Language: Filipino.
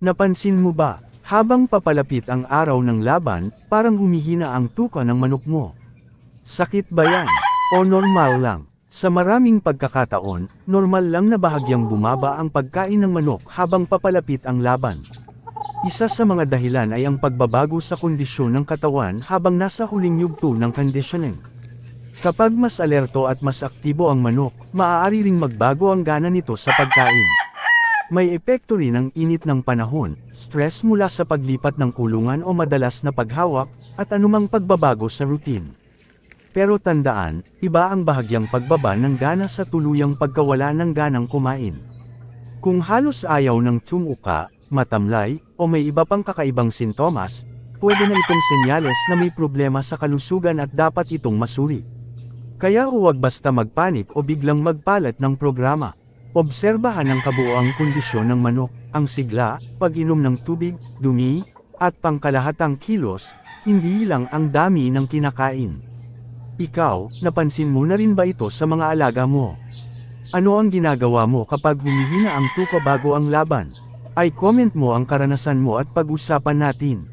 Napansin mo ba, habang papalapit ang araw ng laban, parang humihina ang tuka ng manok mo? Sakit ba yan? O normal lang? Sa maraming pagkakataon, normal lang na bahagyang bumaba ang pagkain ng manok habang papalapit ang laban. Isa sa mga dahilan ay ang pagbabago sa kondisyon ng katawan habang nasa huling yugto ng conditioning. Kapag mas alerto at mas aktibo ang manok, maaari ring magbago ang gana nito sa pagkain. May epekto rin ang init ng panahon, stress mula sa paglipat ng kulungan o madalas na paghawak, at anumang pagbabago sa routine. Pero tandaan, iba ang bahagyang pagbaba ng gana sa tuluyang pagkawala ng ganang kumain. Kung halos ayaw ng tumuka, matamlay, o may iba pang kakaibang sintomas, pwede na itong senyales na may problema sa kalusugan at dapat itong masuri. Kaya huwag basta magpanik o biglang magpalat ng programa. Obserbahan ang kabuoang kondisyon ng manok, ang sigla, pag-inom ng tubig, dumi, at pangkalahatang kilos, hindi lang ang dami ng kinakain. Ikaw, napansin mo na rin ba ito sa mga alaga mo? Ano ang ginagawa mo kapag humihina ang tuka bago ang laban? Ay comment mo ang karanasan mo at pag-usapan natin.